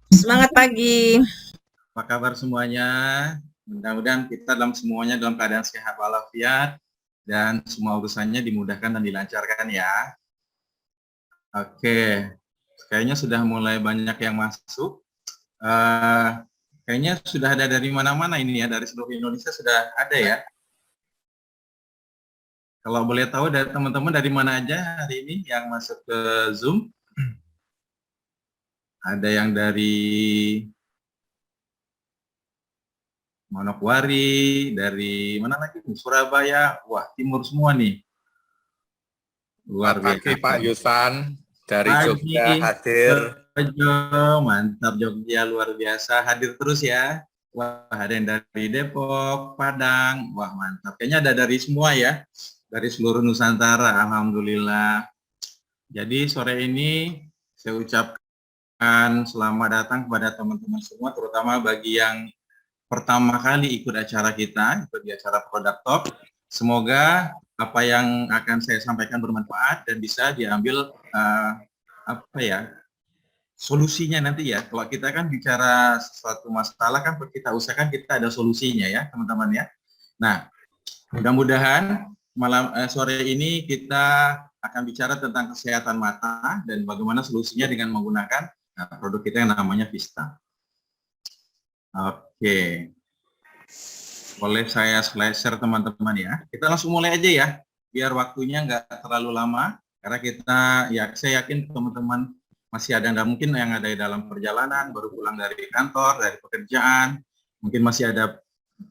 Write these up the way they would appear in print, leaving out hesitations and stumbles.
Semangat pagi. Apa kabar semuanya? Mudah-mudahan kita semuanya dalam keadaan sehat walafiat dan semua urusannya dimudahkan dan dilancarkan ya. Oke, kayaknya sudah mulai banyak yang masuk. Kayaknya sudah ada dari mana-mana ini ya, dari seluruh Indonesia sudah ada ya. Kalau boleh tahu dari teman-teman dari mana aja hari ini yang masuk ke Zoom? Ada yang dari Manokwari, dari mana lagi? Surabaya. Wah, timur semua nih. Luar Selamat pagi biasa. Pak Yusan, dari Pagi, Jogja hadir. Bejo, mantap Jogja luar biasa, hadir terus ya. Wah, ada yang dari Depok, Padang, wah mantap. Kayaknya ada dari semua ya, dari seluruh Nusantara, alhamdulillah. Jadi sore ini saya ucapkan selamat datang kepada teman-teman semua, terutama bagi yang pertama kali ikut acara kita, ikut di acara Product Talk. Semoga apa yang akan saya sampaikan bermanfaat dan bisa diambil solusinya nanti ya. Kalau kita kan bicara sesuatu masalah kan kita usahakan kita ada solusinya ya teman-teman ya. Nah, mudah-mudahan sore ini kita akan bicara tentang kesehatan mata dan bagaimana solusinya dengan menggunakan produk kita yang namanya Vista. Oke. Boleh saya share teman-teman ya. Kita langsung mulai aja ya, biar waktunya nggak terlalu lama. Karena kita, ya saya yakin teman-teman masih ada yang mungkin yang ada di dalam perjalanan, baru pulang dari kantor, dari pekerjaan, mungkin masih ada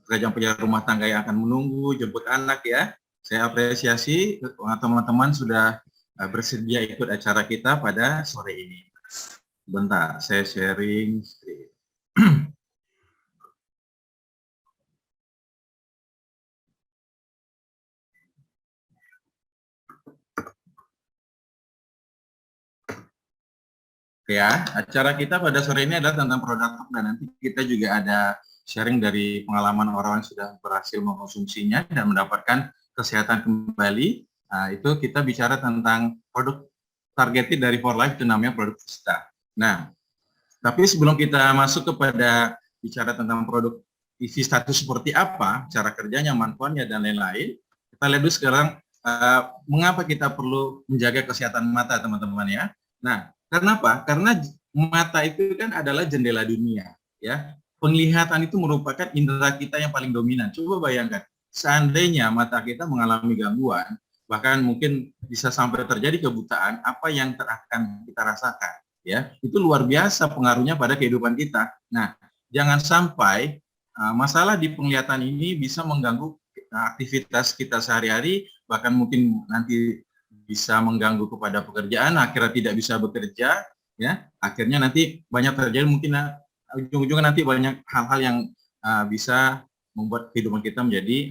pekerjaan rumah tangga yang akan menunggu, jemput anak ya. Saya apresiasi teman-teman sudah bersedia ikut acara kita pada sore ini. Bentar, saya sharing screen. Ya, acara kita pada sore ini adalah tentang produk dan nanti kita juga ada sharing dari pengalaman orang yang sudah berhasil mengkonsumsinya dan mendapatkan kesehatan kembali. Nah, itu kita bicara tentang produk targeted dari For Life, itu namanya produk Vista. Nah, tapi sebelum kita masuk kepada bicara tentang produk Vista itu seperti apa, cara kerjanya, manfaatnya, dan lain-lain, kita lihat dulu sekarang mengapa kita perlu menjaga kesehatan mata, teman-teman ya. Nah, karena apa? Karena mata itu kan adalah jendela dunia, ya. Penglihatan itu merupakan indera kita yang paling dominan. Coba bayangkan, seandainya mata kita mengalami gangguan, bahkan mungkin bisa sampai terjadi kebutaan, apa yang akan kita rasakan, ya? Itu luar biasa pengaruhnya pada kehidupan kita. Nah, jangan sampai masalah di penglihatan ini bisa mengganggu aktivitas kita sehari-hari, bahkan mungkin nanti bisa mengganggu kepada pekerjaan, akhirnya tidak bisa bekerja, ya, akhirnya nanti banyak terjadi mungkin ujung-ujungnya nanti banyak hal-hal yang bisa membuat kehidupan kita menjadi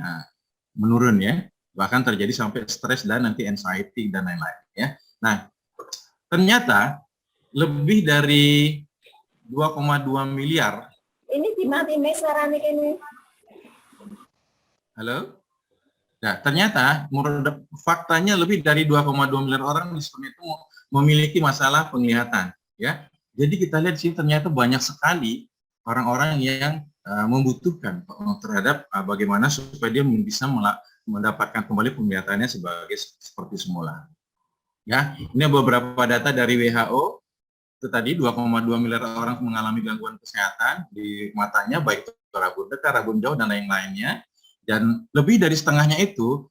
menurun ya, bahkan terjadi sampai stres dan nanti anxiety dan lain-lain ya. Nah, ternyata lebih dari 2,2 miliar. Ini dimatiin suaranya ini. Halo? Nah, ternyata faktanya lebih dari 2,2 miliar orang di dunia itu memiliki masalah penglihatan, ya. Jadi kita lihat sih ternyata banyak sekali orang-orang yang membutuhkan terhadap bagaimana supaya dia bisa mendapatkan kembali penglihatannya seperti semula. Ya, ini beberapa data dari WHO. Itu tadi 2,2 miliar orang mengalami gangguan kesehatan di matanya, baik itu rabun dekat, rabun jauh, dan lain-lainnya. Dan lebih dari setengahnya itu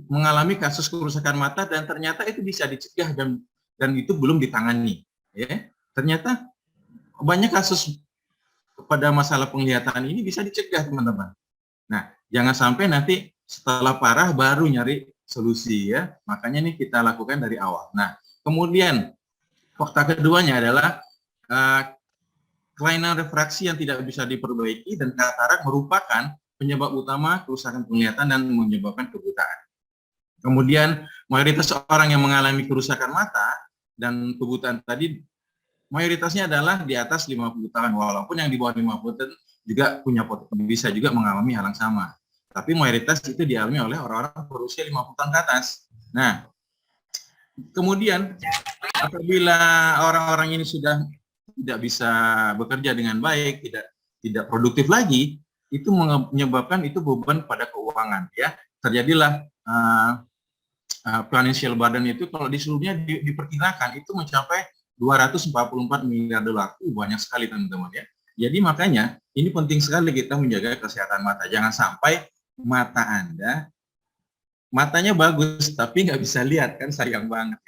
mengalami kasus kerusakan mata dan ternyata itu bisa dicegah dan itu belum ditangani. Ya, ternyata banyak kasus pada masalah penglihatan ini bisa dicegah, teman-teman. Nah, jangan sampai nanti setelah parah baru nyari solusi ya. Makanya ini kita lakukan dari awal. Nah, kemudian fakta keduanya adalah kelainan refraksi yang tidak bisa diperbaiki dan katarak merupakan penyebab utama kerusakan penglihatan dan menyebabkan kebutaan. Kemudian mayoritas orang yang mengalami kerusakan mata dan kebutaan tadi mayoritasnya adalah di atas 50 tahun, walaupun yang di bawah 50 tahun juga bisa juga mengalami hal yang sama. Tapi mayoritas itu dialami oleh orang-orang berusia 50 tahun ke atas. Nah, kemudian apabila orang-orang ini sudah tidak bisa bekerja dengan baik, tidak produktif lagi, itu menyebabkan itu beban pada keuangan, ya. Terjadilah financial burden itu kalau di seluruhnya diperkirakan itu mencapai 244 miliar dolar. Banyak sekali teman-teman, ya. Jadi makanya ini penting sekali kita menjaga kesehatan mata. Jangan sampai mata Anda, matanya bagus tapi nggak bisa lihat, kan sayang banget.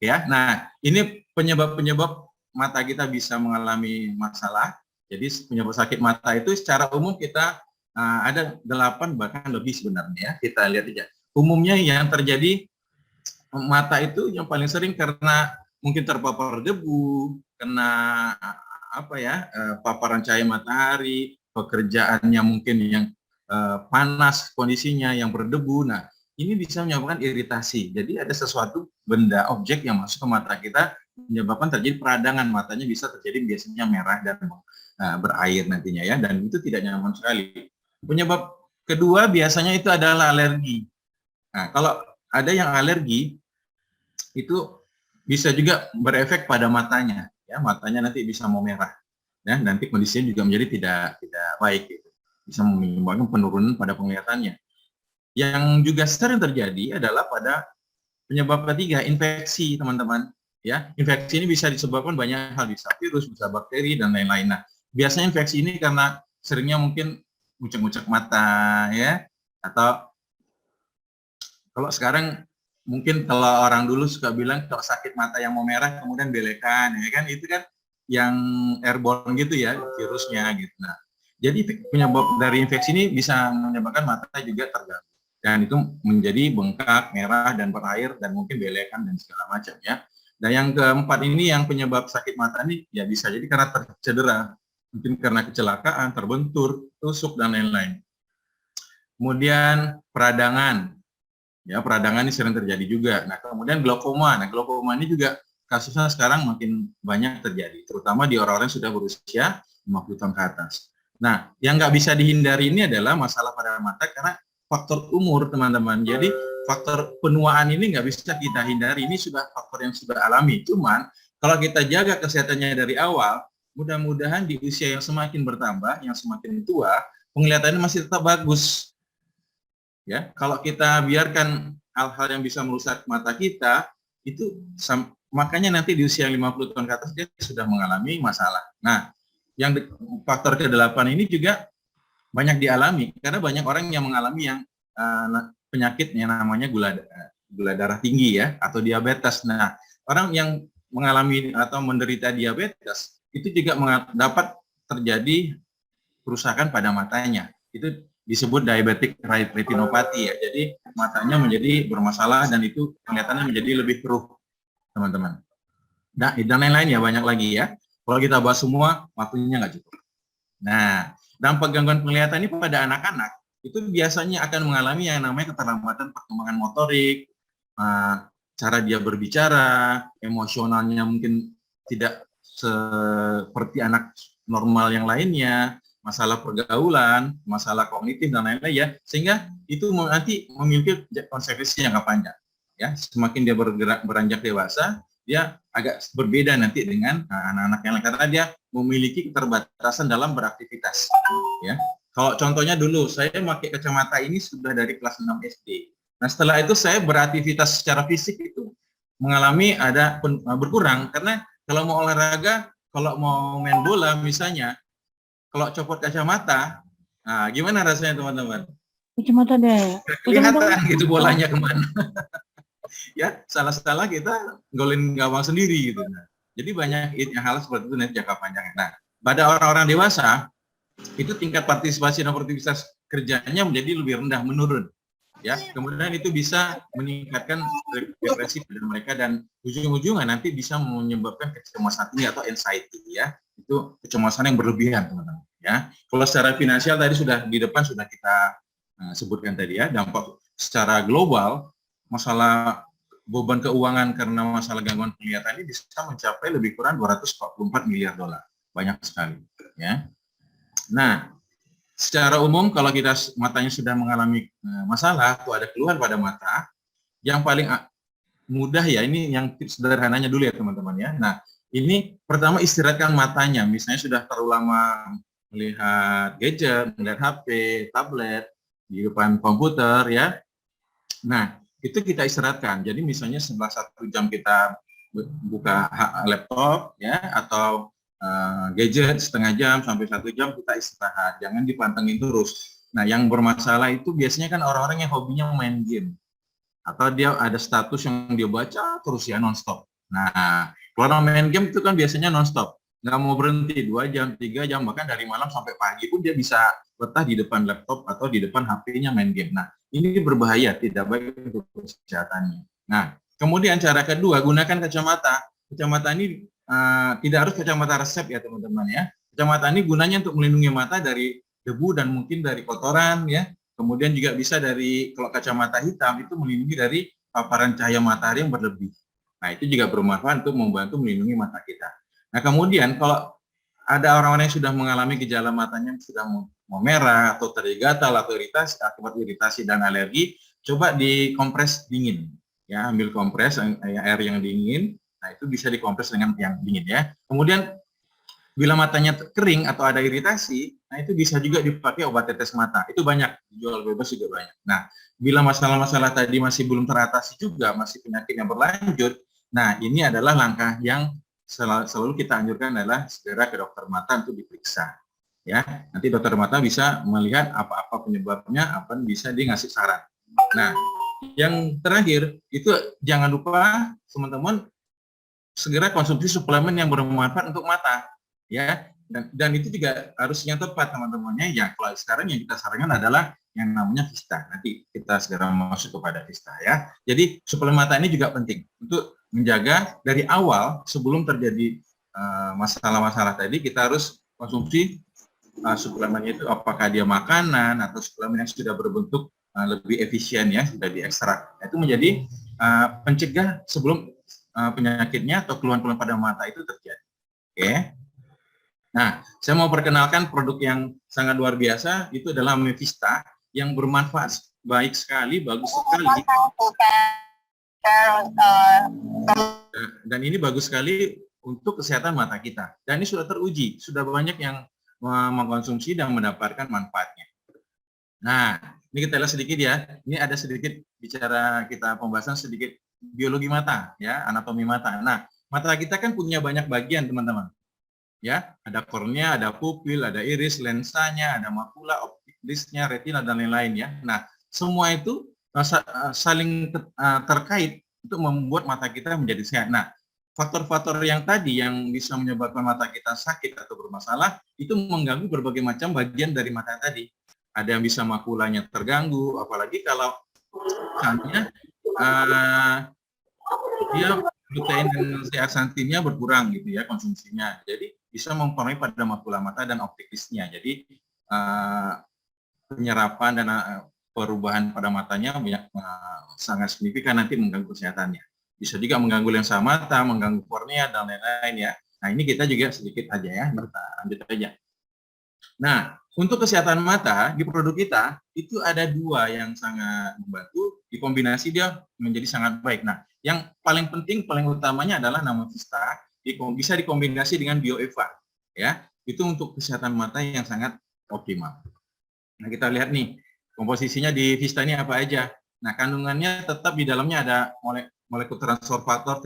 Ya, nah ini penyebab-penyebab mata kita bisa mengalami masalah. Jadi penyebab sakit mata itu secara umum kita ada 8 bahkan lebih sebenarnya. Kita lihat aja. Umumnya yang terjadi mata itu yang paling sering karena mungkin terpapar debu, kena paparan cahaya matahari, pekerjaannya mungkin yang panas kondisinya, yang berdebu. Nah, ini bisa menyebabkan iritasi. Jadi ada sesuatu benda, objek yang masuk ke mata kita menyebabkan terjadi peradangan, matanya bisa terjadi biasanya merah dan berair nantinya, ya, dan itu tidak nyaman sekali. Penyebab kedua biasanya itu adalah alergi. Nah, kalau ada yang alergi itu bisa juga berefek pada matanya, ya, matanya nanti bisa mau merah, ya, nanti kondisinya juga menjadi tidak baik, gitu. Bisa menyebabkan penurunan pada penglihatannya. Yang juga sering terjadi adalah pada penyebab ketiga, infeksi, teman-teman. Ya, infeksi ini bisa disebabkan banyak hal, bisa virus, bisa bakteri, dan lain-lain. Nah, biasanya infeksi ini karena seringnya mungkin ngucek-ngucek mata, ya, atau kalau sekarang mungkin kalau orang dulu suka bilang kalau sakit mata yang mau merah kemudian belekan, ya kan, itu kan yang airborne gitu, ya, virusnya gitu. Nah, jadi penyebab dari infeksi ini bisa menyebabkan mata juga terganggu. Dan itu menjadi bengkak, merah, dan berair, dan mungkin belekan, dan segala macam, ya. Dan yang keempat ini yang penyebab sakit mata ini, ya bisa jadi karena tercedera, mungkin karena kecelakaan, terbentur, tusuk, dan lain-lain. Kemudian peradangan, ya, peradangan ini sering terjadi juga. Nah, kemudian glaukoma. Nah, glaukoma ini juga kasusnya sekarang makin banyak terjadi, terutama di orang-orang yang sudah berusia 50 tahun ke atas. Nah, yang nggak bisa dihindari ini adalah masalah pada mata karena faktor umur, teman-teman. Jadi faktor penuaan ini nggak bisa kita hindari. Ini sudah faktor yang sudah alami. Cuman kalau kita jaga kesehatannya dari awal, mudah-mudahan di usia yang semakin bertambah, yang semakin tua, penglihatannya masih tetap bagus. Ya, kalau kita biarkan hal-hal yang bisa merusak mata kita, itu makanya nanti di usia 50 tahun ke atas dia sudah mengalami masalah. Nah, yang faktor ke-8 ini juga banyak dialami karena banyak orang yang mengalami yang penyakit yang namanya gula darah tinggi, ya, atau diabetes. Nah, orang yang mengalami atau menderita diabetes itu juga dapat terjadi kerusakan pada matanya. Itu disebut diabetic retinopathy, ya. Jadi matanya menjadi bermasalah dan itu kelihatannya menjadi lebih keruh, teman-teman. Nah, dan lain-lain, ya, banyak lagi, ya. Kalau kita bahas semua, waktunya nggak cukup. Nah, dampak gangguan penglihatan ini pada anak-anak itu biasanya akan mengalami yang namanya keterlambatan perkembangan motorik, cara dia berbicara, emosionalnya mungkin tidak seperti anak normal yang lainnya, masalah pergaulan, masalah kognitif, dan lain-lain, ya, sehingga itu nanti memiliki konsekuensi jangka panjang, ya. Semakin dia beranjak dewasa, dia agak berbeda nanti dengan anak-anak yang lain karena dia memiliki keterbatasan dalam beraktivitas, ya. Kalau contohnya dulu saya pakai kacamata ini sudah dari kelas 6 SD. Nah, setelah itu saya beraktivitas secara fisik itu mengalami berkurang karena kalau mau olahraga, kalau mau main bola misalnya, kalau copot kacamata, nah gimana rasanya, teman-teman? Kacamata deh. Kelihatan gitu bolanya kemana. Ya, salah-salah kita golin gawang sendiri, gitu. Nah, jadi banyak hal seperti itu nanti jangka panjang. Nah, pada orang-orang dewasa itu tingkat partisipasi dan produktivitas kerjanya menjadi lebih rendah, menurun, ya. Kemudian itu bisa meningkatkan depresi pada mereka dan ujung-ujungnya nanti bisa menyebabkan kecemasan tinggi atau anxiety, ya. Itu kecemasan yang berlebihan, teman-teman, ya. Kalau secara finansial tadi sudah di depan sudah kita sebutkan tadi, ya, dampak secara global masalah beban keuangan karena masalah gangguan penglihatan ini bisa mencapai lebih kurang 244 miliar dolar. Banyak sekali, ya. Nah, secara umum kalau kita matanya sudah mengalami masalah atau ada keluhan pada mata, yang paling mudah, ya, ini yang tips sederhananya dulu, ya, teman-teman, ya. Nah, ini pertama istirahatkan matanya, misalnya sudah terlalu lama melihat gadget, melihat HP, tablet, di depan komputer ya. Nah, itu kita istirahatkan. Jadi misalnya setelah 1 jam kita buka laptop ya atau gadget setengah jam sampai 1 jam kita istirahat, jangan dipantengin terus. Nah, yang bermasalah itu biasanya kan orang-orang yang hobinya main game atau dia ada status yang dia baca terus ya nonstop. Nah, kalau main game itu kan biasanya nonstop, nggak mau berhenti 2 jam, 3 jam, bahkan dari malam sampai pagi pun dia bisa betah di depan laptop atau di depan HP-nya main game. Nah, ini berbahaya, tidak baik untuk kesehatannya. Nah, kemudian cara kedua, gunakan kacamata. Kacamata ini tidak harus kacamata resep ya teman-teman ya. Kacamata ini gunanya untuk melindungi mata dari debu dan mungkin dari kotoran ya. Kemudian juga bisa dari, kalau kacamata hitam itu melindungi dari paparan cahaya matahari yang berlebih. Nah, itu juga bermanfaat untuk membantu melindungi mata kita. Nah, kemudian kalau ada orang-orang yang sudah mengalami gejala matanya sudah mau merah atau terjadi gatal atau iritasi akibat iritasi dan alergi, coba dikompres dingin. Ya, ambil kompres air yang dingin. Nah, itu bisa dikompres dengan yang dingin ya. Kemudian bila matanya kering atau ada iritasi, nah itu bisa juga dipakai obat tetes mata. Itu banyak, dijual bebas juga banyak. Nah, bila masalah-masalah tadi masih belum teratasi juga, masih penyakit yang berlanjut, nah ini adalah langkah yang selalu kita anjurkan adalah segera ke dokter mata untuk diperiksa. Ya, nanti dokter mata bisa melihat apa-apa penyebabnya, apa bisa dia ngasih saran. Nah, yang terakhir itu jangan lupa teman-teman segera konsumsi suplemen yang bermanfaat untuk mata. Ya, dan itu juga harus yang tepat teman-temannya. Ya, kalau sekarang yang kita sarankan adalah yang namanya Vista. Nanti kita segera masuk kepada Vista ya. Jadi suplemen mata ini juga penting untuk menjaga dari awal sebelum terjadi masalah-masalah tadi. Kita harus konsumsi suplemennya itu, apakah dia makanan atau suplemen yang sudah berbentuk lebih efisien ya, sudah diekstrak. Itu menjadi pencegah sebelum penyakitnya atau keluhan-keluhan pada mata itu terjadi. Oke. Nah, saya mau perkenalkan produk yang sangat luar biasa, itu adalah Mevista, yang bermanfaat baik sekali, bagus sekali. Dan ini bagus sekali untuk kesehatan mata kita. Dan ini sudah teruji, sudah banyak yang mengkonsumsi dan mendapatkan manfaatnya. Nah, ini kita lihat sedikit ya. Ini ada sedikit bicara kita pembahasan sedikit biologi mata, ya, anatomi mata. Nah, mata kita kan punya banyak bagian, teman-teman. Ya, ada kornea, ada pupil, ada iris, lensanya, ada makula, optik disknya, retina dan lain-lain ya. Nah, semua itu saling terkait untuk membuat mata kita menjadi sehat. Nah, faktor-faktor yang tadi yang bisa menyebabkan mata kita sakit atau bermasalah itu mengganggu berbagai macam bagian dari mata tadi. Ada yang bisa makulanya terganggu, apalagi kalau misalnya dia glutein dan zeaxanthinnya berkurang gitu ya konsumsinya. Jadi bisa mempengaruhi pada makula mata dan optik disknya. Jadi penyerapan dan perubahan pada matanya sangat signifikan nanti mengganggu kesehatannya. Bisa juga mengganggu lensa mata, mengganggu kornea dan lain-lain ya. Nah, ini kita juga sedikit aja ya, lanjut aja. Nah, untuk kesehatan mata di produk kita itu ada 2 yang sangat membantu, dikombinasi dia menjadi sangat baik. Nah, yang paling penting, paling utamanya adalah nama Vista, bisa dikombinasi dengan BioEva, ya. Itu untuk kesehatan mata yang sangat optimal. Nah, kita lihat nih, komposisinya di Vista ini apa aja. Nah, kandungannya tetap di dalamnya ada molekul transfer faktor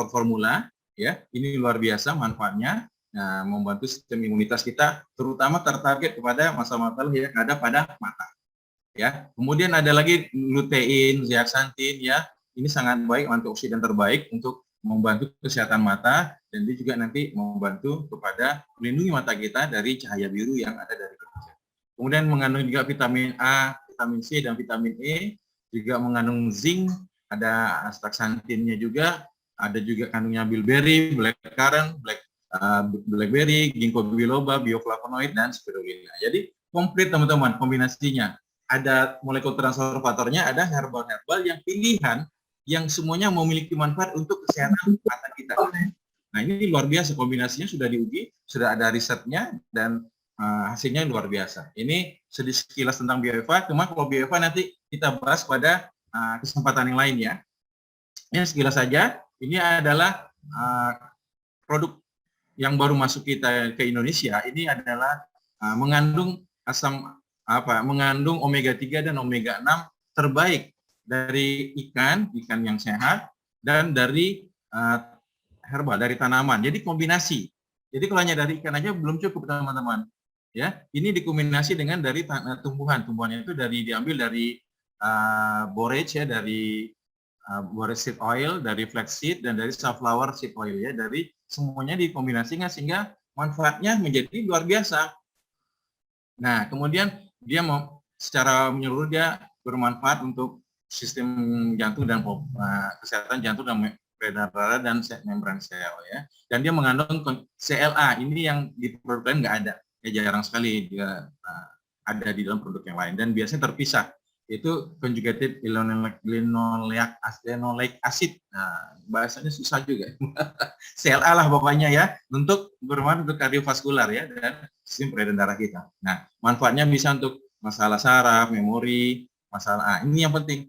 formula, ya. Ini luar biasa manfaatnya. Nah, membantu sistem imunitas kita, terutama tertarget kepada masalah-masalah yang ada pada mata. Ya, kemudian ada lagi lutein, zeaxanthin, ya. Ini sangat baik, antioksidan terbaik untuk membantu kesehatan mata, dan dia juga nanti membantu kepada melindungi mata kita dari cahaya biru yang ada dari gadget. Kemudian mengandung juga vitamin A, vitamin C, dan vitamin E, juga mengandung zinc, ada astaxanthinnya juga, ada juga kandungnya bilberry, blackcurrant, blackberry, ginkgo biloba, bioflavonoid, dan spirulina. Jadi komplit teman-teman kombinasinya. Ada molekul transfer faktornya, ada herbal-herbal yang pilihan yang semuanya memiliki manfaat untuk kesehatan mata kita. Nah, ini luar biasa, kombinasinya sudah diuji, sudah ada risetnya, dan hasilnya luar biasa. Ini sedikit sekilas tentang BioEva, cuma kalau BioEva nanti kita bahas pada kesempatan yang lain ya. Ini sekilas saja, ini adalah produk yang baru masuk kita ke Indonesia ini adalah mengandung mengandung omega 3 dan omega 6 terbaik dari ikan yang sehat dan dari herbal, dari tanaman. Jadi kombinasi. Jadi kalau hanya dari ikan aja belum cukup, teman-teman. Ya, ini dikombinasi dengan dari tumbuhan. Tumbuhannya itu diambil dari borage ya, dari borage seed oil, dari flaxseed dan dari safflower seed oil ya. Dari semuanya dikombinasikan sehingga manfaatnya menjadi luar biasa. Nah, kemudian dia secara menyeluruh dia bermanfaat untuk sistem jantung dan kesehatan jantung dan peredaran darah dan membran sel ya. Dan dia mengandung CLA, ini yang di produk lain nggak ada. Ya, jarang sekali dia ada di dalam produk yang lain dan biasanya terpisah. Itu conjugated linoleic acid. Nah, bahasanya susah juga. CLA lah pokoknya ya, untuk bermanfaat untuk kardiovaskular ya dan sistem peredaran darah kita. Nah, manfaatnya bisa untuk masalah saraf, memori, masalah ini yang penting,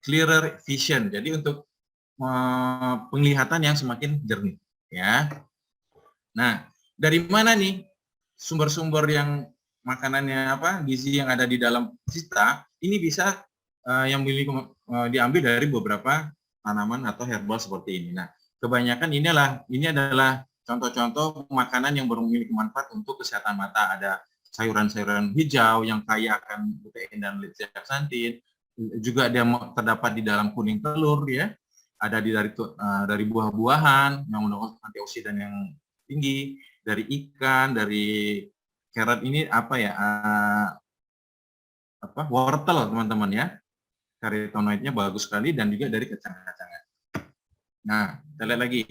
clearer vision. Jadi untuk penglihatan yang semakin jernih ya. Nah, dari mana nih sumber-sumber yang makanannya gizi yang ada di dalam kita ini bisa diambil dari beberapa tanaman atau herbal seperti ini. Nah, kebanyakan ini adalah contoh-contoh makanan yang memiliki manfaat untuk kesehatan mata. Ada sayuran-sayuran hijau yang kaya akan protein dan zeaxanthin. Juga ada terdapat di dalam kuning telur ya. Ada dari buah-buahan yang mengandung antioksidan yang tinggi, dari ikan, dari carrot ini wortel teman-teman ya. Karotenoidnya bagus sekali dan juga dari kacang-kacangan. Nah, kita lihat lagi.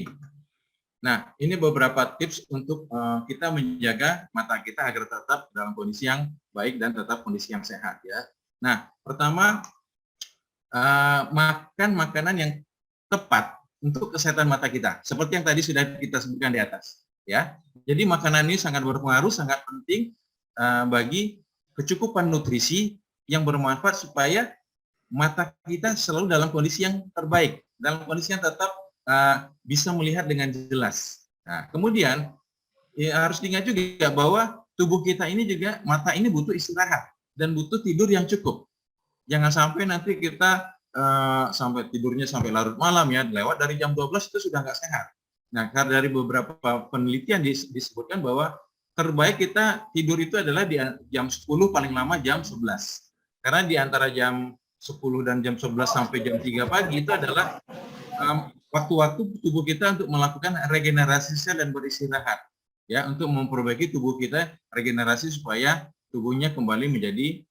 Nah, ini beberapa tips untuk kita menjaga mata kita agar tetap dalam kondisi yang baik dan tetap kondisi yang sehat ya. Nah, pertama makan makanan yang tepat untuk kesehatan mata kita. Seperti yang tadi sudah kita sebutkan di atas ya. Jadi makanan ini sangat berpengaruh, sangat penting bagi kecukupan nutrisi yang bermanfaat supaya mata kita selalu dalam kondisi yang terbaik, dalam kondisi yang tetap bisa melihat dengan jelas. Nah, kemudian ya, harus diingat juga bahwa tubuh kita ini juga, mata ini butuh istirahat dan butuh tidur yang cukup. Jangan sampai nanti kita sampai tidurnya sampai larut malam ya, lewat dari jam 12 itu sudah nggak sehat. Nah, karena dari beberapa penelitian disebutkan bahwa terbaik kita tidur itu adalah di jam 10, paling lama jam 11. Karena di antara jam 10 dan jam 11 sampai jam 3 pagi itu adalah waktu-waktu tubuh kita untuk melakukan regenerasi sel dan beristirahat. Ya, untuk memperbaiki tubuh kita, regenerasi supaya tubuhnya kembali menjadi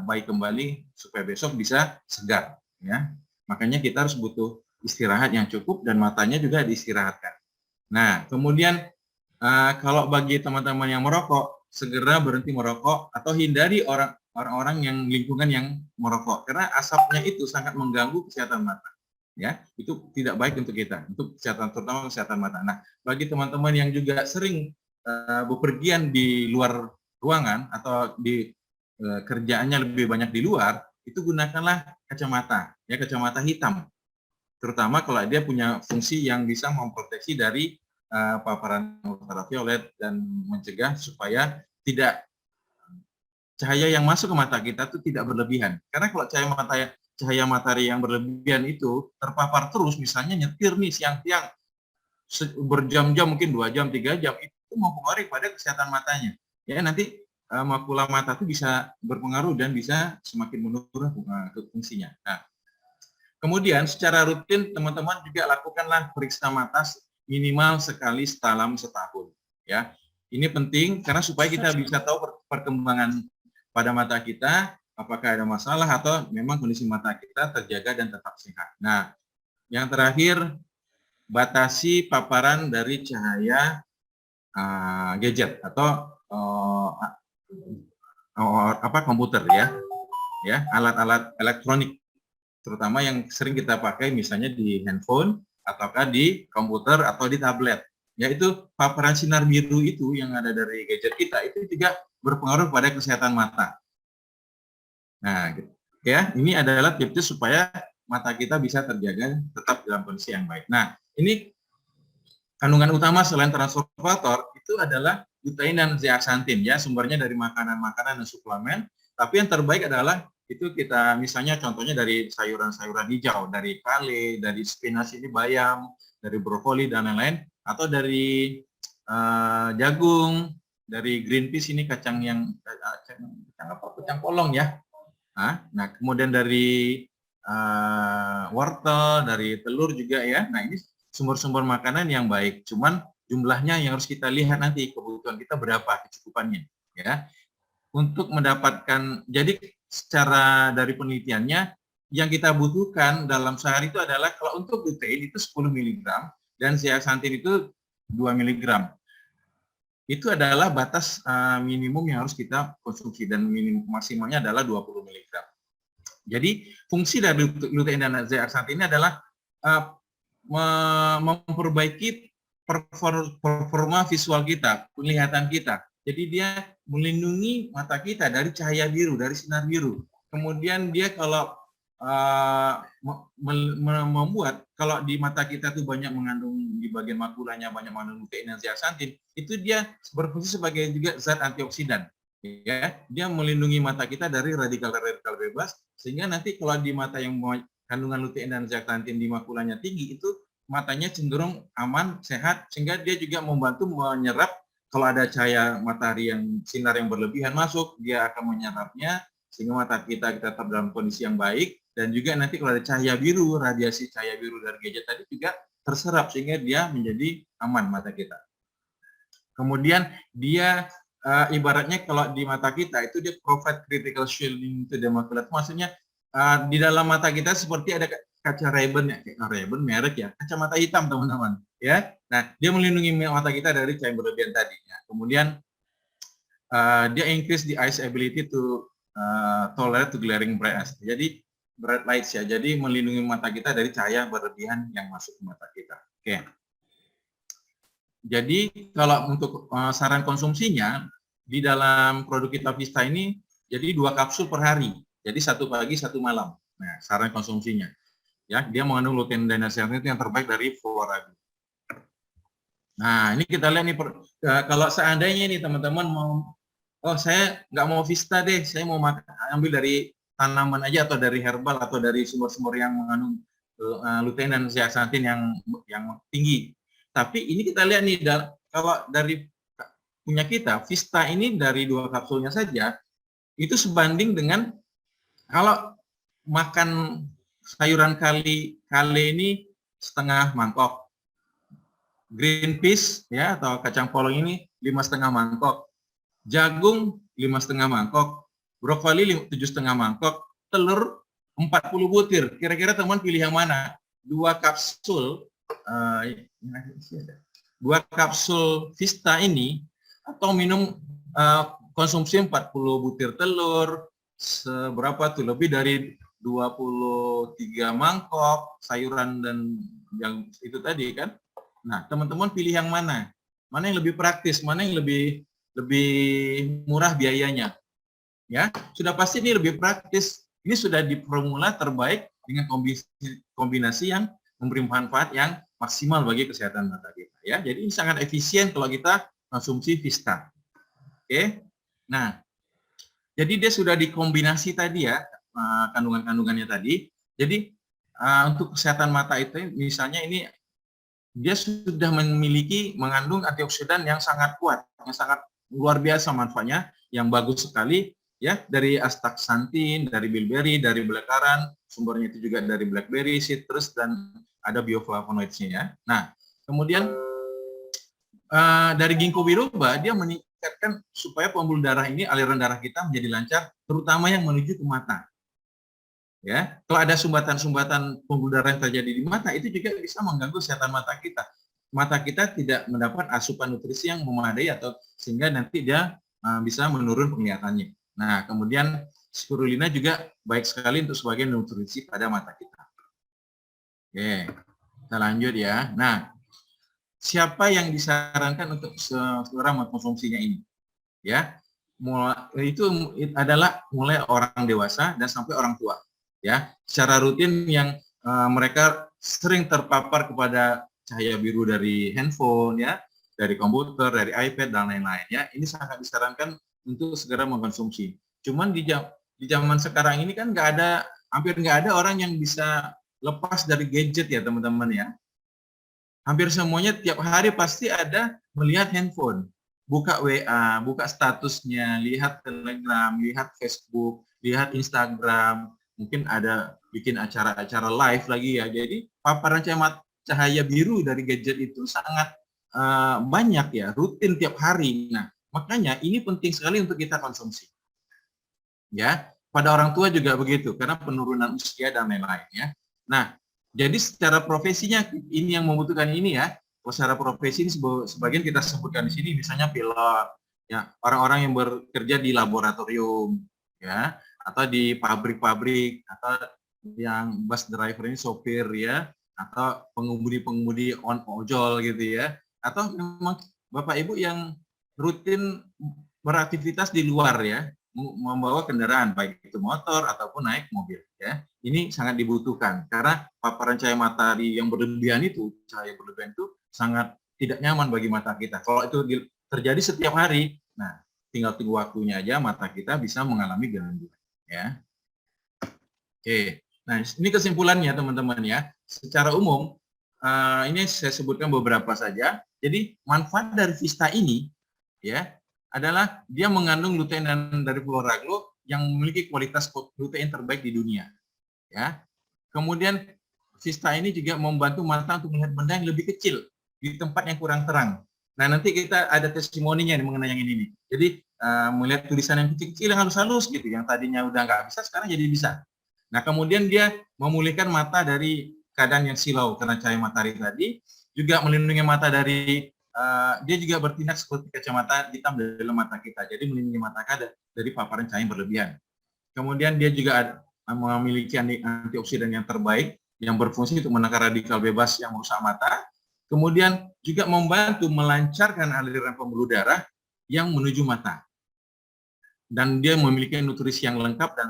baik kembali, supaya besok bisa segar. Ya, makanya kita harus butuh istirahat yang cukup dan matanya juga diistirahatkan. Nah, kemudian kalau bagi teman-teman yang merokok, segera berhenti merokok atau hindari orang-orang yang lingkungan yang merokok karena asapnya itu sangat mengganggu kesehatan mata. Ya, itu tidak baik untuk kita, untuk kesehatan, terutama kesehatan mata. Nah, bagi teman-teman yang juga sering bepergian di luar ruangan atau di kerjaannya lebih banyak di luar, itu gunakanlah kacamata, ya kacamata hitam. Terutama kalau dia punya fungsi yang bisa memproteksi dari paparan ultraviolet dan mencegah supaya tidak cahaya yang masuk ke mata kita itu tidak berlebihan. Karena kalau cahaya matahari yang berlebihan itu terpapar terus, misalnya nyetir nih siang-siang berjam-jam, mungkin 2 jam, 3 jam, itu mempengaruhi pada kesehatan matanya. Ya, nanti makula mata itu bisa berpengaruh dan bisa semakin menurun fungsinya. Nah, kemudian secara rutin teman-teman juga lakukanlah periksa mata minimal sekali dalam setahun. Ya, ini penting karena supaya kita bisa tahu perkembangan pada mata kita, apakah ada masalah atau memang kondisi mata kita terjaga dan tetap sehat. Nah, yang terakhir, batasi paparan dari cahaya gadget atau komputer ya, alat-alat elektronik, terutama yang sering kita pakai misalnya di handphone ataukah di komputer atau di tablet. Yaitu paparan sinar biru itu yang ada dari gadget kita itu juga berpengaruh pada kesehatan mata. Nah, ya, ini adalah tips supaya mata kita bisa terjaga tetap dalam kondisi yang baik. Nah, ini kandungan utama selain transformator itu adalah lutein dan zeaxanthin ya, sumbernya dari makanan-makanan dan suplemen. Tapi yang terbaik adalah itu kita misalnya contohnya dari sayuran-sayuran hijau, dari kale, dari spinach ini bayam, dari brokoli dan lain-lain, atau dari jagung, dari green peas ini kacang kacang polong ya. Nah, kemudian dari wortel, dari telur juga ya. Nah, ini sumber-sumber makanan yang baik. Cuman jumlahnya yang harus kita lihat nanti kebutuhan kita berapa kecukupannya ya. Untuk mendapatkan, jadi secara dari penelitiannya yang kita butuhkan dalam sehari itu adalah kalau untuk lutein itu 10 mg dan zeaxanthin itu 2 mg. Itu adalah batas minimum yang harus kita konsumsi dan minimum maksimalnya adalah 20 mg. Jadi fungsi dari lutein dan zeaxanthin ini adalah memperbaiki performa visual kita, penglihatan kita. Jadi dia melindungi mata kita dari cahaya biru, dari sinar biru. Kemudian dia kalau membuat, kalau di mata kita tuh banyak mengandung, di bagian makulanya banyak mengandung lutein dan zeaxanthin, itu dia berfungsi sebagai juga zat antioksidan. Ya, dia melindungi mata kita dari radikal-radikal bebas, sehingga nanti kalau di mata yang kandungan lutein dan zeaxanthin di makulanya tinggi, itu matanya cenderung aman, sehat, sehingga dia juga membantu menyerap kalau ada cahaya matahari yang sinar yang berlebihan masuk, dia akan menyerapnya, sehingga mata kita tetap dalam kondisi yang baik, dan juga nanti kalau ada cahaya biru, radiasi cahaya biru dari gadget tadi juga terserap, sehingga dia menjadi aman mata kita. Kemudian dia ibaratnya kalau di mata kita itu dia provide critical shielding to the macula, maksudnya di dalam mata kita seperti ada kaca Ray-Ban ya, Ray-Ban merek ya, kacamata hitam teman-teman ya. Nah, dia melindungi mata kita dari cahaya berlebihan tadi. Ya. Kemudian dia increase the eye's ability to tolerate to glaring bright lights. Jadi bright lights ya, jadi melindungi mata kita dari cahaya berlebihan yang masuk ke mata kita. Oke. Jadi kalau untuk saran konsumsinya di dalam produk kita Vista ini, jadi 2 kapsul per hari. Jadi 1 pagi, 1 malam. Nah, saran konsumsinya. Ya, dia mengandung lutein dan zeaxanthin itu yang terbaik dari Flora. Nah, ini kita lihat nih, kalau seandainya ini teman-teman mau, oh saya nggak mau Vista deh, saya mau ambil dari tanaman aja atau dari herbal atau dari sumber-sumber yang mengandung lutein dan zeaxanthin yang tinggi. Tapi ini kita lihat nih, kalau dari punya kita, Vista ini dari 2 kapsulnya saja, itu sebanding dengan kalau makan sayuran kale ini setengah mangkok, green peas ya atau kacang polong ini 5,5 mangkok, jagung 5,5 mangkok, brokoli 7,5 mangkok, telur 40 butir. Kira-kira teman pilih yang mana? 2 kapsul 2 kapsul Vista ini atau minum konsumsi 40 butir telur, seberapa tuh, lebih dari 23 mangkok sayuran dan yang itu tadi kan. Nah, teman-teman pilih yang mana? Mana yang lebih praktis, mana yang lebih murah biayanya? Ya, sudah pasti ini lebih praktis. Ini sudah di formula terbaik dengan kombinasi yang memberi manfaat yang maksimal bagi kesehatan mata kita ya. Jadi ini sangat efisien kalau kita konsumsi Vista. Oke. Nah, jadi dia sudah dikombinasi tadi ya, kandungan-kandungannya tadi. Jadi untuk kesehatan mata itu misalnya ini dia sudah mengandung antioksidan yang sangat kuat, yang sangat luar biasa manfaatnya, yang bagus sekali ya, dari astaxanthin, dari bilberry, dari blackcurrant, sumbernya itu juga dari blackberry, citrus, dan ada bioflavonoidsnya ya. Nah, kemudian dari ginkgo biloba dia meningkatkan supaya pembuluh darah ini, aliran darah kita menjadi lancar, terutama yang menuju ke mata. Ya, kalau ada sumbatan-sumbatan pembuluh darah yang terjadi di mata, itu juga bisa mengganggu kesehatan mata kita. Mata kita tidak mendapat asupan nutrisi yang memadai atau sehingga nanti dia bisa menurun penglihatannya. Nah, kemudian spirulina juga baik sekali untuk sebagai nutrisi pada mata kita. Oke, kita lanjut ya. Nah, siapa yang disarankan untuk segera mengkonsumsinya ini? Ya, itu adalah mulai orang dewasa dan sampai orang tua. Ya, secara rutin yang mereka sering terpapar kepada cahaya biru dari handphone ya, dari komputer, dari iPad dan lain-lain ya. Ini sangat disarankan untuk segera mengkonsumsi. Cuman di zaman sekarang ini kan hampir nggak ada orang yang bisa lepas dari gadget ya teman-teman ya. Hampir semuanya tiap hari pasti ada melihat handphone, buka WA, buka statusnya, lihat Telegram, lihat Facebook, lihat Instagram, mungkin ada bikin acara-acara live lagi ya. Jadi paparan cahaya biru dari gadget itu sangat banyak ya, rutin tiap hari. Nah, makanya ini penting sekali untuk kita konsumsi. Ya, pada orang tua juga begitu, karena penurunan usia dan lain-lain ya. Nah, jadi secara profesinya ini yang membutuhkan ini ya. Kalau secara profesi ini sebagian kita sebutkan di sini, misalnya pilot, ya orang-orang yang bekerja di laboratorium, ya, atau di pabrik-pabrik, atau yang bus driver ini sopir ya, atau pengemudi-pengemudi ojol gitu ya, atau memang Bapak Ibu yang rutin beraktivitas di luar ya, membawa kendaraan baik itu motor ataupun naik mobil ya. Ini sangat dibutuhkan karena paparan cahaya matahari yang berlebihan itu, cahaya berlebihan itu sangat tidak nyaman bagi mata kita. Kalau itu terjadi setiap hari, nah tinggal tunggu waktunya aja mata kita bisa mengalami gangguan ya. Oke. Nah, ini kesimpulannya teman-teman ya. Secara umum ini saya sebutkan beberapa saja. Jadi manfaat dari Vista ini ya adalah dia mengandung lutein dari Floraglo yang memiliki kualitas lutein terbaik di dunia. Ya. Kemudian Vista ini juga membantu mata untuk melihat benda yang lebih kecil di tempat yang kurang terang. Nah, nanti kita ada testimoninya mengenai yang ini. Jadi melihat tulisan yang kecil-kecil yang halus-halus gitu, yang tadinya udah nggak bisa, sekarang jadi bisa. Nah, kemudian dia memulihkan mata dari keadaan yang silau karena cahaya matahari tadi, juga melindungi mata dari dia juga bertindak seperti kacamata hitam dalam mata kita, jadi melindungi mata kita dari paparan cahaya yang berlebihan. Kemudian dia juga memiliki antioksidan yang terbaik yang berfungsi untuk menangkal radikal bebas yang merusak mata. Kemudian juga membantu melancarkan aliran pembuluh darah yang menuju mata. Dan dia memiliki nutrisi yang lengkap dan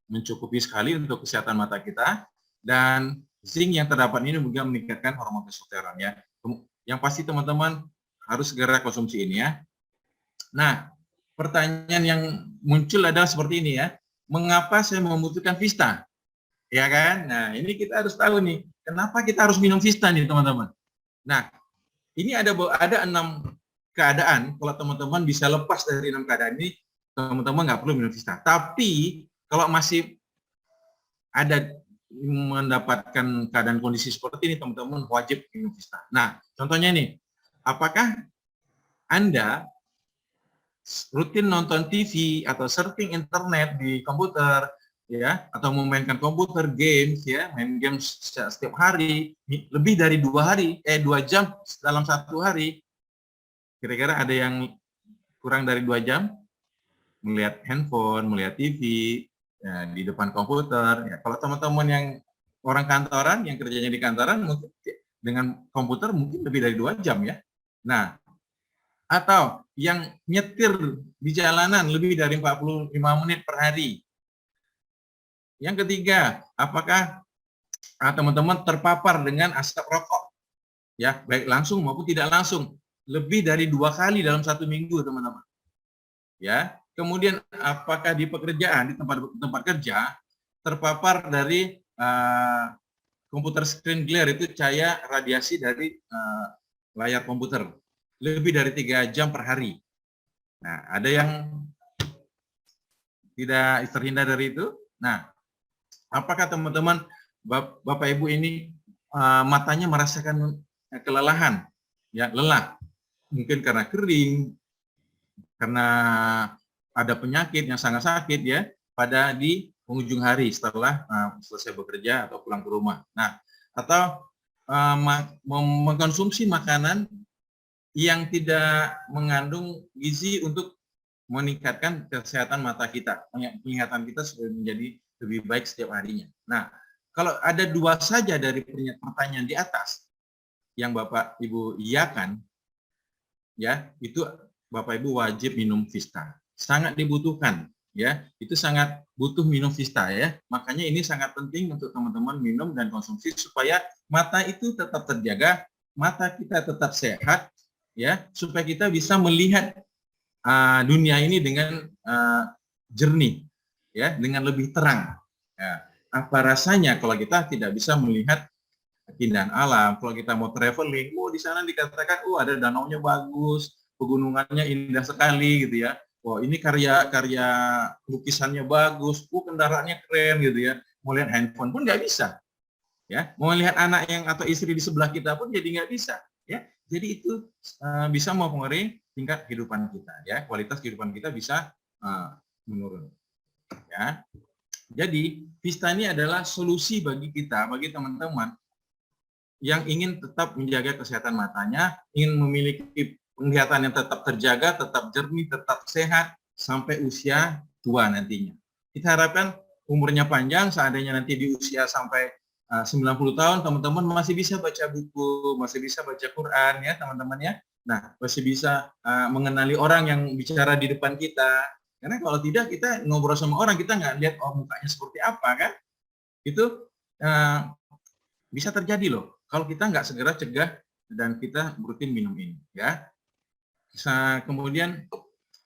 mencukupi sekali untuk kesehatan mata kita. Dan zinc yang terdapat ini juga meningkatkan hormon testosteron ya. Yang pasti teman-teman harus segera konsumsi ini ya. Nah, pertanyaan yang muncul adalah seperti ini ya. Mengapa saya membutuhkan Vista? Ya kan? Nah, ini kita harus tahu nih, kenapa kita harus minum Vista nih teman-teman. Nah, ini ada 6 keadaan. Kalau teman-teman bisa lepas dari 6 keadaan ini, teman-teman nggak perlu minum Vista. Tapi kalau masih ada mendapatkan keadaan kondisi seperti ini, teman-teman wajib minum Vista. Nah, contohnya nih, apakah Anda rutin nonton TV atau surfing internet di komputer, ya, atau memainkan komputer games, ya, main games setiap hari, lebih dari 2 jam dalam 1 hari? Kira-kira ada yang kurang dari 2 jam? Melihat handphone, melihat TV, ya, di depan komputer. Ya, kalau teman-teman yang orang kantoran, yang kerjanya di kantoran, mungkin dengan komputer mungkin lebih dari 2 jam ya. Nah, atau yang nyetir di jalanan lebih dari 45 menit per hari. Yang ketiga, apakah teman-teman terpapar dengan asap rokok? Ya, baik langsung maupun tidak langsung. Lebih dari 2 kali dalam 1 minggu, teman-teman. Ya, kemudian apakah di pekerjaan, di tempat kerja, terpapar dari komputer screen glare, itu cahaya radiasi dari layar komputer lebih dari 3 jam per hari. Nah, ada yang tidak terhindar dari itu. Nah, apakah teman-teman Bapak Ibu ini matanya merasakan kelelahan, ya, lelah, mungkin karena kering, karena ada penyakit yang sangat sakit ya pada di penghujung hari setelah selesai bekerja atau pulang ke rumah. Nah, atau mengkonsumsi makanan yang tidak mengandung gizi untuk meningkatkan kesehatan mata kita, penglihatan kita supaya menjadi lebih baik setiap harinya. Nah, kalau ada 2 saja dari pertanyaan di atas yang Bapak Ibu iyakan, ya, itu Bapak Ibu wajib minum Vista. Sangat dibutuhkan, ya. Itu sangat butuh minum Vista ya. Makanya ini sangat penting untuk teman-teman minum dan konsumsi supaya mata itu tetap terjaga mata kita tetap sehat, ya, supaya kita bisa melihat dunia ini dengan jernih, ya, dengan lebih terang. Ya. Apa rasanya kalau kita tidak bisa melihat keindahan alam? Kalau kita mau traveling, di sana dikatakan, ada danaunya bagus, pegunungannya indah sekali, gitu ya. Ini karya lukisannya bagus, kendaraannya keren, gitu ya. Mau lihat handphone pun nggak bisa, ya. Mau lihat anak yang atau istri di sebelah kita pun jadi nggak bisa, ya. Jadi itu bisa mempengaruhi tingkat kehidupan kita, ya. Kualitas kehidupan kita bisa menurun, ya. Jadi Vista ini adalah solusi bagi kita, bagi teman-teman yang ingin tetap menjaga kesehatan matanya, ingin memiliki penglihatan yang tetap terjaga, tetap jernih, tetap sehat sampai usia tua nantinya. Kita harapkan umurnya panjang, seandainya nanti di usia sampai 90 tahun, teman-teman masih bisa baca buku, masih bisa baca Quran, ya teman-teman, ya. Nah, masih bisa mengenali orang yang bicara di depan kita. Karena kalau tidak, kita ngobrol sama orang, kita nggak lihat mukanya seperti apa, kan? Itu bisa terjadi loh, kalau kita nggak segera cegah dan kita rutin minum ini, ya. Kemudian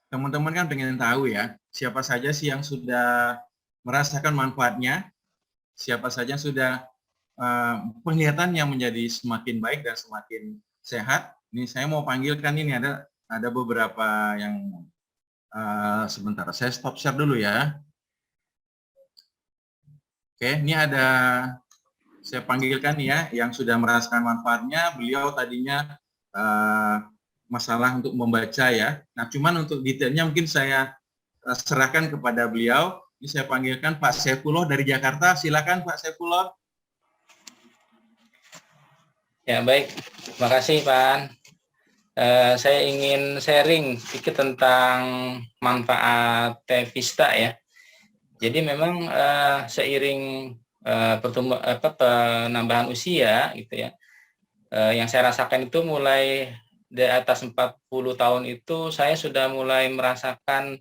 teman-teman kan pengen tahu, ya, siapa saja sih yang sudah merasakan manfaatnya, siapa saja yang sudah penglihatan yang menjadi semakin baik dan semakin sehat. Ini saya mau panggilkan, ini ada beberapa yang sebentar, saya stop share dulu, ya. Oke, ini saya panggilkan, ya, yang sudah merasakan manfaatnya. Beliau tadinya masalah untuk membaca, ya. Nah, cuman untuk detailnya mungkin saya serahkan kepada beliau. Ini saya panggilkan Pak Saifullah dari Jakarta. Silakan Pak Saifullah. Ya, baik. Terima kasih, Pak. Saya ingin sharing sedikit tentang manfaat teh Vista, ya. Jadi memang seiring penambahan usia, gitu ya, yang saya rasakan itu mulai di atas 40 tahun itu saya sudah mulai merasakan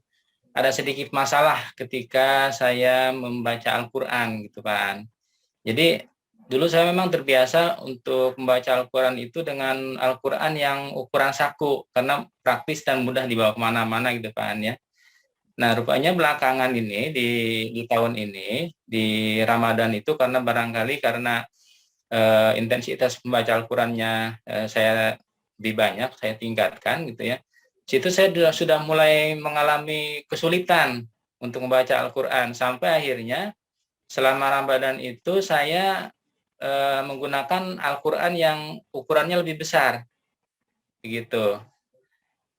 ada sedikit masalah ketika saya membaca Al-Quran, gitu, Pak. Jadi dulu saya memang terbiasa untuk membaca Al-Quran itu dengan Al-Quran yang ukuran saku, karena praktis dan mudah dibawa kemana-mana, gitu, Pak, ya. Nah, rupanya belakangan ini, di tahun ini, di Ramadan itu, karena barangkali karena intensitas membaca Al-Qurannya saya lebih banyak, saya tingkatkan, gitu ya. Situ saya sudah mulai mengalami kesulitan untuk membaca Al-Quran, sampai akhirnya selama Ramadan itu saya menggunakan Al-Quran yang ukurannya lebih besar, begitu.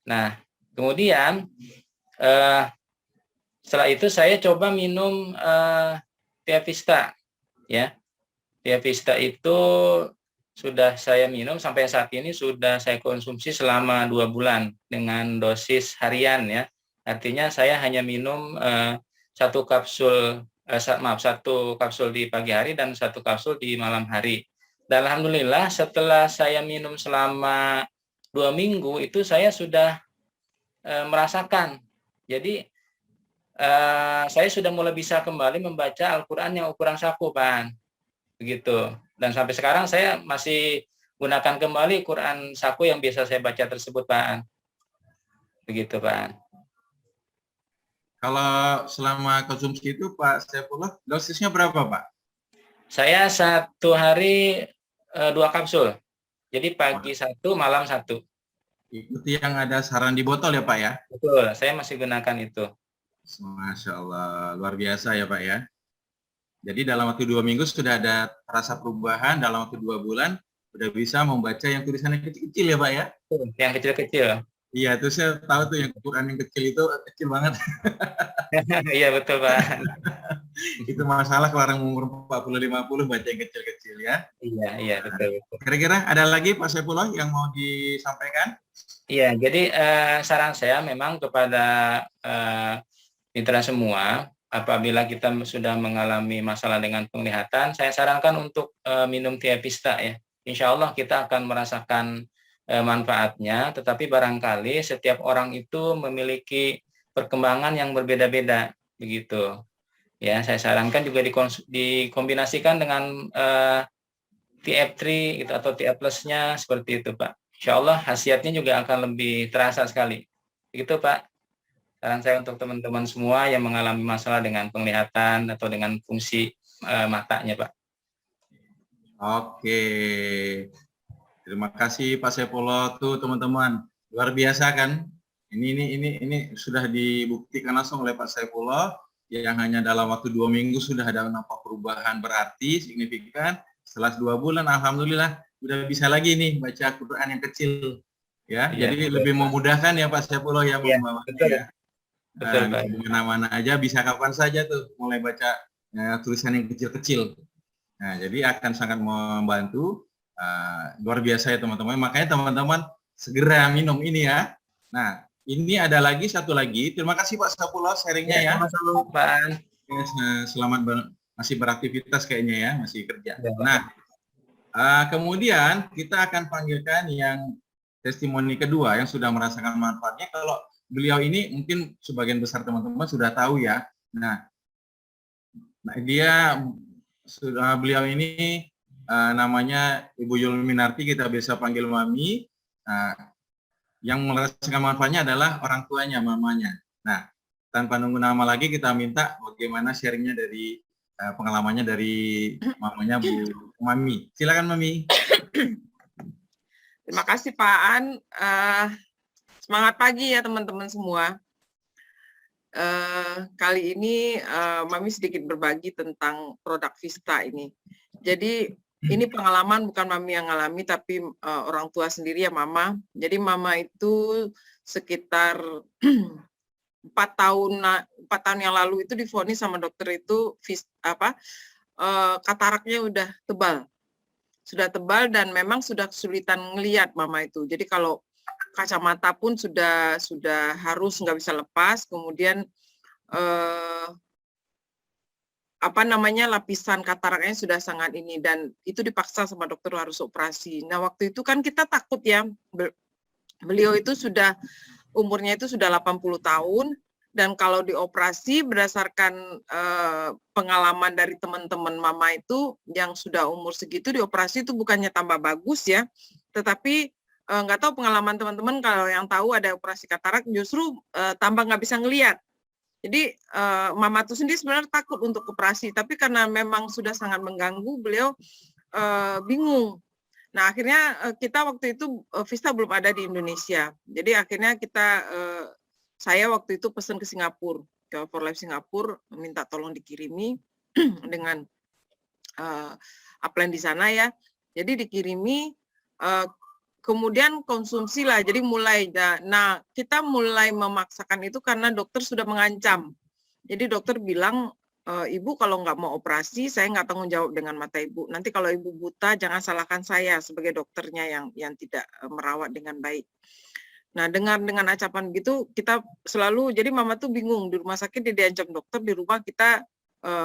Nah, kemudian setelah itu saya coba minum teh Vista, ya. Teh Vista itu sudah saya minum sampai saat ini, sudah saya konsumsi selama 2 bulan dengan dosis harian, ya. Artinya saya hanya minum satu kapsul di pagi hari dan satu kapsul di malam hari. Dan alhamdulillah setelah saya minum selama 2 minggu itu saya sudah merasakan. Jadi saya sudah mulai bisa kembali membaca Al-Quran yang ukuran saku, Pak. Begitu. Dan sampai sekarang saya masih gunakan kembali Quran saku yang biasa saya baca tersebut, Pak. Begitu, Pak. Kalau selama konsumsi itu Pak Saifullah, dosisnya berapa, Pak? Saya 1 hari 2 kapsul. Jadi pagi 1, malam 1. Ikuti yang ada saran di botol, ya, Pak, ya? Betul, saya masih gunakan itu. Masya Allah, luar biasa, ya, Pak, ya. Jadi dalam waktu 2 minggu sudah ada rasa perubahan, dalam waktu 2 bulan sudah bisa membaca yang tulisannya kecil-kecil, ya, Pak, ya? Yang kecil-kecil. Iya, itu saya tahu tuh yang Quran yang kecil itu kecil banget. Iya, betul, Pak. Itu masalah kalau orang umur 40-50 baca yang kecil-kecil, ya. Iya, betul. Kira-kira ada lagi Pak Saifullah yang mau disampaikan? Iya, jadi saran saya memang kepada mitra semua, apabila kita sudah mengalami masalah dengan penglihatan, saya sarankan untuk minum teh Vista, ya. Insya Allah kita akan merasakan manfaatnya, tetapi barangkali setiap orang itu memiliki perkembangan yang berbeda-beda, begitu. Ya, saya sarankan juga dikombinasikan dengan TF3 gitu atau TF plusnya seperti itu Pak. Insya Allah khasiatnya juga akan lebih terasa sekali. Begitu Pak. Saran saya untuk teman-teman semua yang mengalami masalah dengan penglihatan atau dengan fungsi matanya Pak. Oke. Terima kasih Pak Saifullah tuh teman-teman. Luar biasa kan? Ini sudah dibuktikan langsung oleh Pak Saifullah yang hanya dalam waktu 2 minggu sudah ada nampak perubahan berarti signifikan. Setelah 2 bulan alhamdulillah udah bisa lagi nih baca Quran yang kecil. Ya, Iya, jadi betul. lebih memudahkan ya Pak Saifullah ya Iya, membawanya. betul. Ya. Betul Pak. Di mana-mana aja bisa kapan saja tuh mulai baca tulisan yang kecil-kecil. Nah, jadi akan sangat membantu. Luar biasa ya teman-teman. Makanya teman-teman segera minum ini ya. Nah, ini ada lagi satu lagi. Terima kasih Pak Saifullah sharingnya ya. Sama-sama Pak. Selamat masih beraktivitas kayaknya ya, masih kerja. Ya, Nah, kemudian kita akan panggilkan yang testimoni kedua yang sudah merasakan manfaatnya. Kalau beliau ini mungkin sebagian besar teman-teman sudah tahu ya. Nah beliau ini namanya Ibu Yulminarti, kita bisa panggil Mami. Yang merasakan manfaatnya adalah orang tuanya, mamanya. Nah, tanpa nunggu nama lagi, kita minta bagaimana sharingnya dari pengalamannya dari mamanya Bu Mami. Silakan Mami. Terima kasih Pak An. Semangat pagi ya teman-teman semua. Kali ini Mami sedikit berbagi tentang produk Vista ini. Jadi ini pengalaman bukan Mami yang alami, tapi orang tua sendiri ya Mama. Jadi Mama itu sekitar 4 tahun yang lalu itu divonis sama dokter itu kataraknya udah tebal. Sudah tebal dan memang sudah kesulitan ngelihat Mama itu. Jadi kalau kacamata pun sudah harus nggak bisa lepas. Kemudian lapisan kataraknya sudah sangat ini dan itu dipaksa sama dokter harus operasi. Nah waktu itu kan kita takut ya. Beliau itu umurnya itu sudah 80 tahun. Dan kalau dioperasi berdasarkan pengalaman dari teman-teman Mama itu yang sudah umur segitu dioperasi itu bukannya tambah bagus ya, tetapi nggak tahu pengalaman teman-teman kalau yang tahu ada operasi katarak justru tambah nggak bisa ngelihat. Jadi Mama itu sendiri sebenarnya takut untuk operasi, tapi karena memang sudah sangat mengganggu beliau bingung. Nah akhirnya kita waktu itu Vista belum ada di Indonesia, jadi akhirnya saya waktu itu pesan ke Singapura, ke For Life Singapura, minta tolong dikirimi dengan upline di sana ya. Jadi dikirimi, kemudian konsumsi lah. Jadi kita mulai memaksakan itu karena dokter sudah mengancam. Jadi dokter bilang, Ibu kalau nggak mau operasi, saya nggak tanggung jawab dengan mata Ibu. Nanti kalau Ibu buta, jangan salahkan saya sebagai dokternya yang tidak merawat dengan baik. Nah, dengan ancaman gitu kita selalu, jadi Mama tuh bingung, di rumah sakit dia diancam dokter, di rumah kita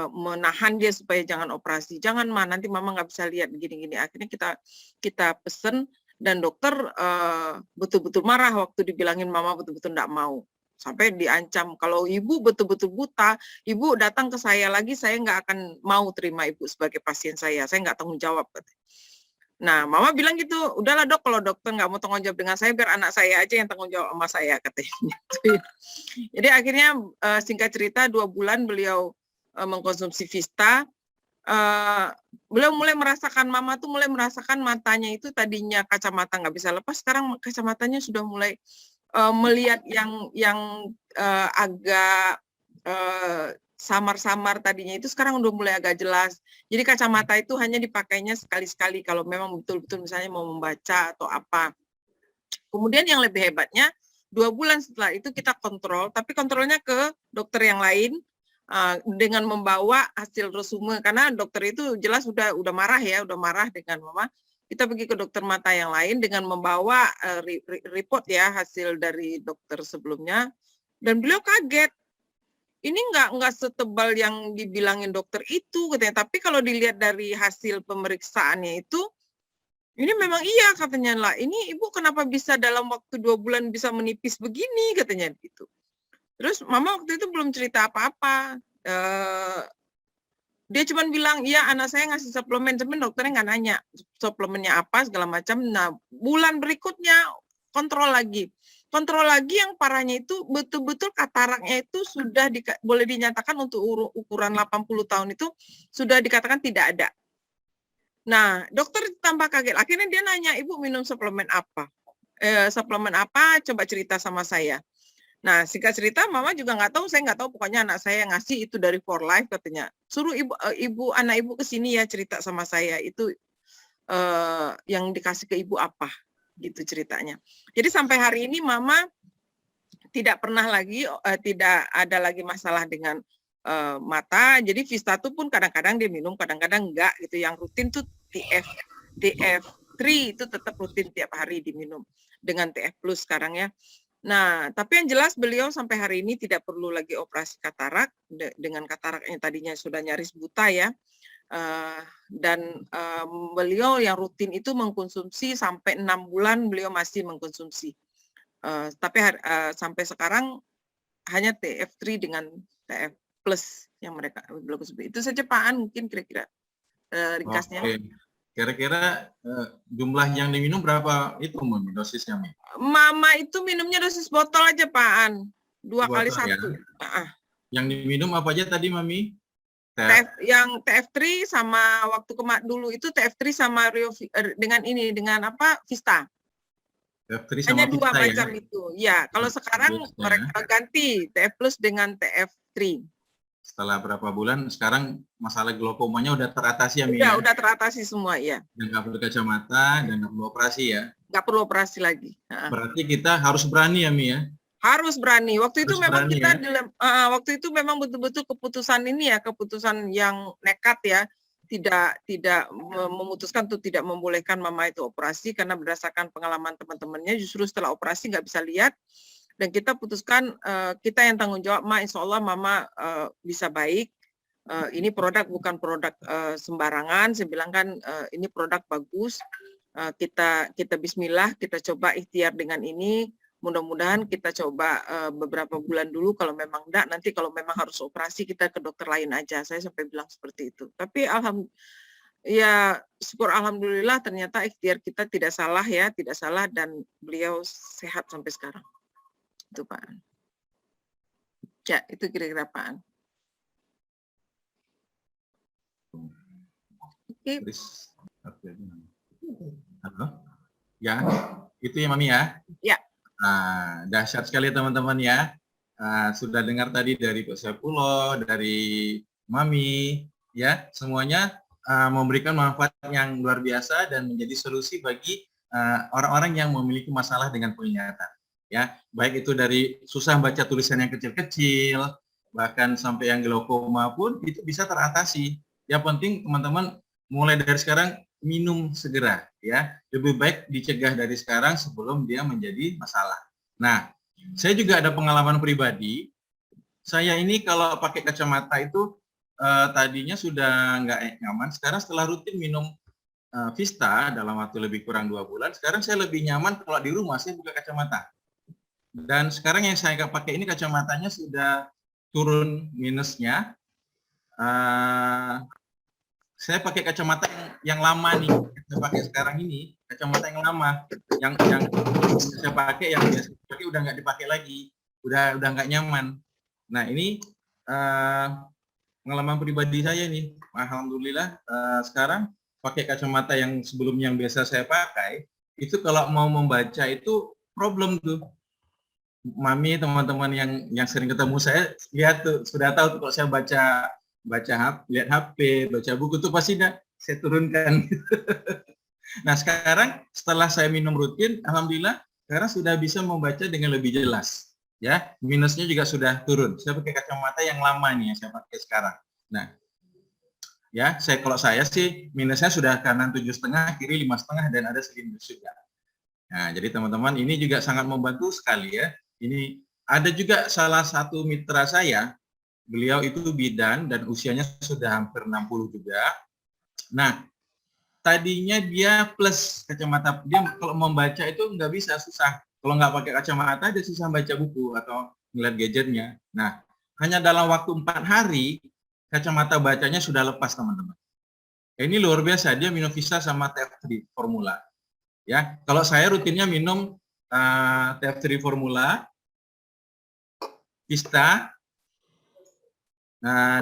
menahan dia supaya jangan operasi. Jangan Ma, nanti Mama nggak bisa lihat gini-gini. Akhirnya kita pesen dan dokter betul-betul marah waktu dibilangin Mama betul-betul nggak mau. Sampai diancam, kalau Ibu betul-betul buta, Ibu datang ke saya lagi, saya nggak akan mau terima Ibu sebagai pasien saya nggak tanggung jawab. Nah, Mama bilang gitu, udahlah dok, kalau dokter nggak mau tanggung jawab dengan saya, biar anak saya aja yang tanggung jawab sama saya, katanya. Jadi akhirnya singkat cerita 2 bulan beliau mengkonsumsi Vista, beliau mulai merasakan, Mama tuh mulai merasakan matanya itu tadinya kacamata nggak bisa lepas, sekarang kacamatanya sudah mulai melihat yang agak samar-samar tadinya itu sekarang udah mulai agak jelas. Jadi kacamata itu hanya dipakainya sekali-sekali kalau memang betul-betul misalnya mau membaca atau apa. Kemudian yang lebih hebatnya 2 bulan setelah itu kita kontrol, tapi kontrolnya ke dokter yang lain dengan membawa hasil resume karena dokter itu jelas udah marah ya, udah marah dengan Mama. Kita pergi ke dokter mata yang lain dengan membawa report ya hasil dari dokter sebelumnya dan beliau kaget. Ini nggak setebal yang dibilangin dokter itu katanya, tapi kalau dilihat dari hasil pemeriksaannya itu, ini memang iya katanya lah. Ini Ibu kenapa bisa dalam waktu 2 bulan bisa menipis begini katanya gitu. Terus Mama waktu itu belum cerita apa-apa. Dia cuma bilang, iya anak saya ngasih suplemen, cuman dokternya nggak nanya suplemennya apa segala macam. Nah, bulan berikutnya kontrol lagi yang parahnya itu betul-betul kataraknya itu sudah boleh dinyatakan untuk ukuran 80 tahun itu sudah dikatakan tidak ada. Nah, dokter tambah kaget. Akhirnya dia nanya, Ibu minum suplemen apa? Coba cerita sama saya. Nah, singkat cerita, Mama juga nggak tahu, saya nggak tahu, pokoknya anak saya yang ngasih itu dari For Life katanya. Suruh anak ibu ke sini ya cerita sama saya, itu yang dikasih ke ibu apa, gitu ceritanya. Jadi sampai hari ini Mama tidak pernah lagi, tidak ada lagi masalah dengan mata, jadi Vistatu pun kadang-kadang dia minum, kadang-kadang enggak, gitu. Yang rutin tuh TF3 itu tetap rutin tiap hari diminum, dengan TF Plus sekarang ya. Nah, tapi yang jelas beliau sampai hari ini tidak perlu lagi operasi katarak, dengan kataraknya tadinya sudah nyaris buta ya, dan beliau yang rutin itu mengkonsumsi sampai 6 bulan beliau masih mengkonsumsi, tapi sampai sekarang hanya TF3 dengan TF Plus yang mereka belum konsumsi. Itu saja Pak An, mungkin kira-kira ringkasnya. Oke. Kira-kira jumlah yang diminum berapa itu dosisnya? Mama itu minumnya dosis botol aja Pak An, 2 kali 1. Ya. Yang diminum apa aja tadi Mami? Yang TF3 sama waktu dulu itu TF3 sama dengan apa Vista. TF3 sama hanya Vista, 2 macam ya? Itu. Ya, kalau sekarang Vista, mereka ganti TF Plus dengan TF3. Setelah berapa bulan sekarang masalah glaukomanya udah teratasi ya Mi? Udah teratasi semua ya. Dan nggak perlu kacamata dan nggak perlu operasi ya? Nggak perlu operasi lagi. Berarti kita harus berani ya Mi ya? Harus berani. Waktu itu Harus memang berani, kita ya? waktu itu memang betul-betul keputusan ini ya, keputusan yang nekat ya, tidak memutuskan untuk tidak membolehkan Mama itu operasi karena berdasarkan pengalaman teman-temannya justru setelah operasi nggak bisa lihat, dan kita putuskan kita yang tanggung jawab, Insya Allah Mama bisa baik. Ini produk bukan produk sembarangan, saya bilang kan ini produk bagus. Kita Bismillah, kita coba ikhtiar dengan ini. Mudah-mudahan kita coba beberapa bulan dulu, kalau memang enggak, nanti kalau memang harus operasi kita ke dokter lain aja. Saya sampai bilang seperti itu. Tapi syukur alhamdulillah ternyata ikhtiar kita tidak salah ya, tidak salah, dan beliau sehat sampai sekarang. Itu Pak. Ya, itu kira-kira Pak. Oke. Halo? Ya, itu ya Mami ya? Ya. Dahsyat sekali teman-teman ya. Sudah dengar tadi dari Pak Saifullah, dari Mami, ya, semuanya memberikan manfaat yang luar biasa dan menjadi solusi bagi orang-orang yang memiliki masalah dengan penglihatan. Ya, baik itu dari susah baca tulisan yang kecil-kecil, bahkan sampai yang glaukoma pun itu bisa teratasi. Yang penting teman-teman mulai dari sekarang minum segera ya, lebih baik dicegah dari sekarang sebelum dia menjadi masalah. Nah, saya juga ada pengalaman pribadi. Saya ini kalau pakai kacamata itu tadinya sudah nggak nyaman. Sekarang setelah rutin minum Vista dalam waktu lebih kurang 2 bulan, sekarang saya lebih nyaman kalau di rumah saya buka kacamata. Dan sekarang yang saya pakai ini kacamatanya sudah turun minusnya. Saya pakai kacamata yang lama nih, saya pakai sekarang ini kacamata yang lama, yang saya pakai, yang biasa pakai udah nggak dipakai lagi, udah nggak nyaman. Nah ini pengalaman pribadi saya nih, alhamdulillah sekarang pakai kacamata yang sebelumnya yang biasa saya pakai, itu kalau mau membaca itu problem tuh. Mami, teman-teman yang sering ketemu saya lihat tuh, sudah tahu tuh kalau saya lihat HP, baca buku tuh pasti saya turunkan. Nah sekarang setelah saya minum rutin, alhamdulillah sekarang sudah bisa membaca dengan lebih jelas. Ya, minusnya juga sudah turun. Saya pakai kacamata yang lama nih, saya pakai sekarang. Nah, ya, kalau saya sih minusnya sudah kanan 7,5, kiri 5,5, dan ada sedikit juga. Nah, jadi teman-teman ini juga sangat membantu sekali ya. Ini ada juga salah satu mitra saya, beliau itu bidan dan usianya sudah hampir 60 juga. Nah, tadinya dia plus kacamata, dia kalau membaca itu nggak bisa, susah. Kalau nggak pakai kacamata, dia susah baca buku atau ngeliat gadgetnya. Nah, hanya dalam waktu 4 hari, kacamata bacanya sudah lepas, teman-teman. Ini luar biasa, dia minum Vista sama TF3 formula. Ya, kalau saya rutinnya minum TF3 formula, Vista,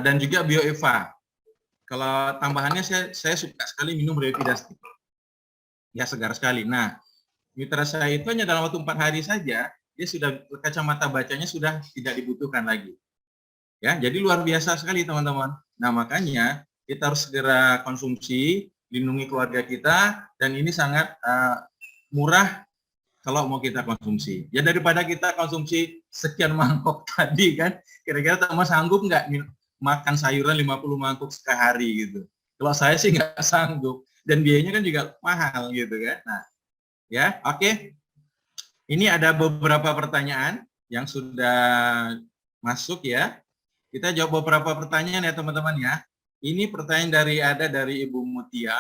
dan juga BioEva. Kalau tambahannya saya suka sekali minum Revida Stick. Ya, segar sekali. Nah, mitra saya itu hanya dalam waktu 4 hari saja, dia sudah kacamata bacanya sudah tidak dibutuhkan lagi. Ya, jadi luar biasa sekali, teman-teman. Nah, makanya kita harus segera konsumsi, lindungi keluarga kita, dan ini sangat murah kalau mau kita konsumsi. Ya, daripada kita konsumsi sekian mangkok tadi kan, kira-kira teman sanggup nggak makan sayuran 50 mangkok sehari gitu. Kalau saya sih nggak sanggup, dan biayanya kan juga mahal gitu kan. Nah, ya, oke. Ini ada beberapa pertanyaan yang sudah masuk ya. Kita jawab beberapa pertanyaan ya, teman-teman ya. Ini pertanyaan dari Ibu Mutia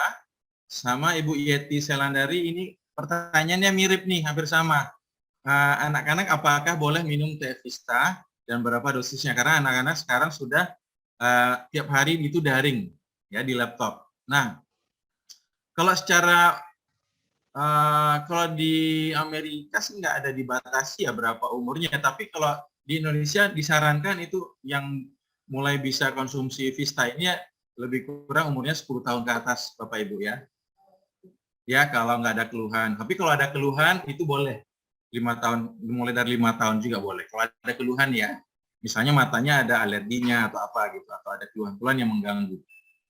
sama Ibu Yeti Selandari. Ini pertanyaannya mirip nih, hampir sama. Anak-anak apakah boleh minum teh Vista dan berapa dosisnya? Karena anak-anak sekarang sudah tiap hari itu daring ya di laptop. Nah, kalau secara kalau di Amerika sih nggak ada dibatasi ya berapa umurnya, tapi kalau di Indonesia disarankan itu yang mulai bisa konsumsi Vista ini ya lebih kurang umurnya 10 tahun ke atas, Bapak Ibu ya. Ya, kalau nggak ada keluhan. Tapi kalau ada keluhan itu boleh. 5 tahun, mulai dari 5 tahun juga boleh. Kalau ada keluhan ya, misalnya matanya ada alerginya atau apa gitu, atau ada keluhan-keluhan yang mengganggu.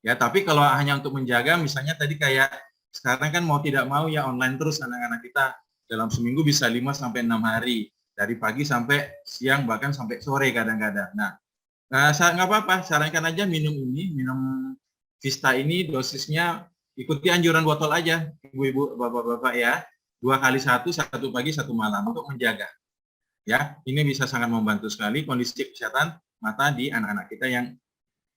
Ya, tapi kalau hanya untuk menjaga, misalnya tadi kayak sekarang kan mau tidak mau ya online terus anak-anak kita, dalam seminggu bisa 5 sampai 6 hari. Dari pagi sampai siang, bahkan sampai sore kadang-kadang. Nah, nggak apa-apa, sarankan aja minum Vista ini dosisnya ikuti anjuran botol aja, ibu-ibu, bapak-bapak ya. 2 kali 1 pagi, 1 malam untuk menjaga. Ya, ini bisa sangat membantu sekali kondisi kesehatan mata di anak-anak kita yang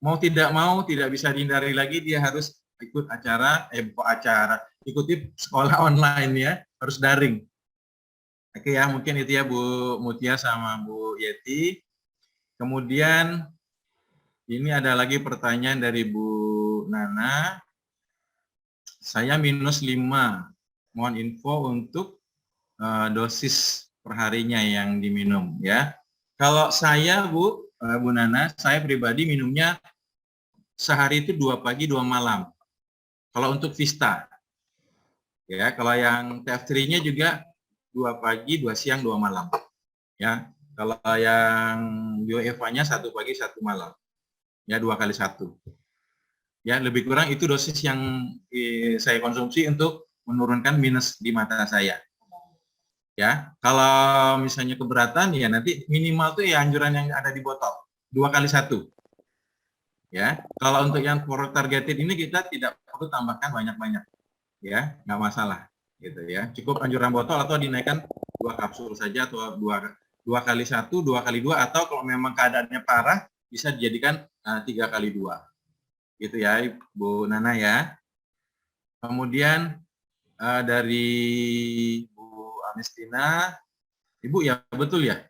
mau tidak bisa dihindari lagi, dia harus ikut ikuti sekolah online ya, harus daring. Oke ya, mungkin itu ya Bu Mutia sama Bu Yeti. Kemudian ini ada lagi pertanyaan dari Bu Nana. Saya -5. Mohon info untuk dosis perharinya yang diminum ya. Kalau saya Bu Nana, saya pribadi minumnya sehari itu 2 pagi 2 malam. Kalau untuk Vista. Ya, kalau yang TF3-nya juga 2 pagi, 2 siang, 2 malam. Ya, kalau yang BioEva-nya 1 pagi, 1 malam. Ya, 2 kali 1. Ya, lebih kurang itu dosis yang saya konsumsi untuk menurunkan minus di mata saya. Ya, kalau misalnya keberatan ya nanti minimal tuh ya anjuran yang ada di botol. 2 kali 1. Ya, kalau untuk yang targeted ini kita tidak perlu tambahkan banyak-banyak. Ya, nggak masalah. Gitu ya, cukup anjuran botol atau dinaikkan 2 kapsul saja atau 2 kali 1, 2 kali 2 atau kalau memang keadaannya parah bisa dijadikan 3 kali 2. Gitu ya, Bu Nana ya. Kemudian dari Bu Amistina, Ibu ya betul ya.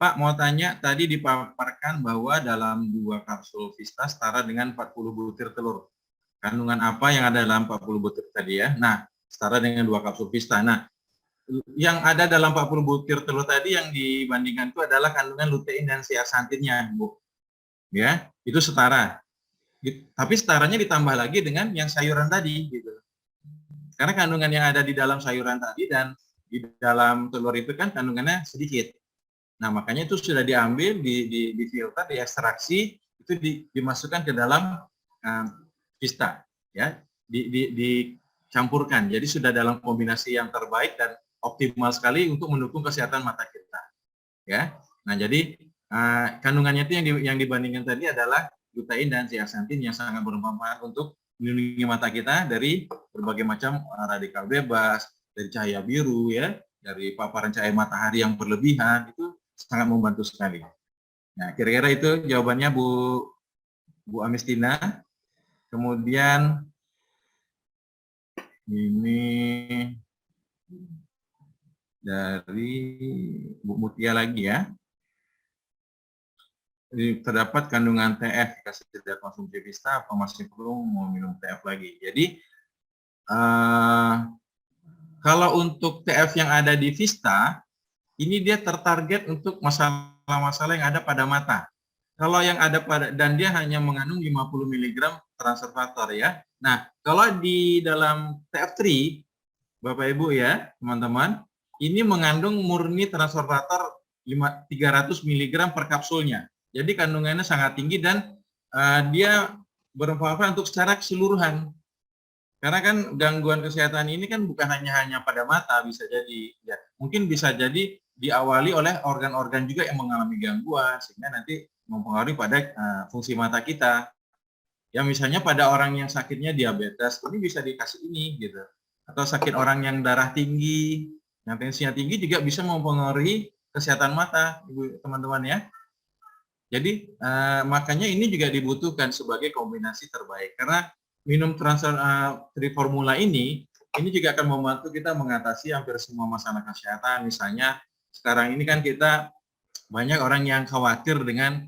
Pak mau tanya, tadi dipaparkan bahwa dalam 2 kapsul Vista setara dengan 40 butir telur. Kandungan apa yang ada dalam 40 butir tadi ya? Nah, setara dengan 2 kapsul Vista. Nah, yang ada dalam 40 butir telur tadi yang dibandingkan itu adalah kandungan lutein dan zeaxanthinnya, Bu. Ya, itu setara. Tapi setaranya ditambah lagi dengan yang sayuran tadi gitu. Karena kandungan yang ada di dalam sayuran tadi dan di dalam telur itu kan kandungannya sedikit. Nah, makanya itu sudah diambil, difilter, diekstraksi, itu dimasukkan ke dalam Vista, ya, dicampurkan. Jadi sudah dalam kombinasi yang terbaik dan optimal sekali untuk mendukung kesehatan mata kita, ya. Nah, jadi kandungannya itu yang dibandingkan tadi adalah lutein dan zeaxanthin yang sangat bermanfaat untuk melindungi mata kita dari berbagai macam radikal bebas, dari cahaya biru, ya, dari paparan cahaya matahari yang berlebihan, itu sangat membantu sekali. Nah, kira-kira itu jawabannya Bu Amistina. Kemudian ini dari Bu Mutia lagi ya. terdapat kandungan TF kasih tidak konsumsi Vista, apa masih perlu mau minum TF lagi. Jadi kalau untuk TF yang ada di Vista, ini dia tertarget untuk masalah-masalah yang ada pada mata. Kalau yang ada pada, dan dia hanya mengandung 50 mg transfervator ya. Nah, kalau di dalam TF3, Bapak Ibu ya, teman-teman, ini mengandung murni transfervator 300 mg per kapsulnya. Jadi kandungannya sangat tinggi dan dia bermanfaat untuk secara keseluruhan. Karena kan gangguan kesehatan ini kan bukan hanya pada mata, bisa jadi ya, mungkin bisa jadi diawali oleh organ-organ juga yang mengalami gangguan sehingga nanti mempengaruhi pada fungsi mata kita. Ya misalnya pada orang yang sakitnya diabetes, ini bisa dikasih ini gitu. Atau sakit orang yang darah tinggi, yang tensinya tinggi juga bisa mempengaruhi kesehatan mata, Ibu teman-teman ya. Jadi makanya ini juga dibutuhkan sebagai kombinasi terbaik karena minum Triformula ini juga akan membantu kita mengatasi hampir semua masalah kesehatan. Misalnya sekarang ini kan kita banyak orang yang khawatir dengan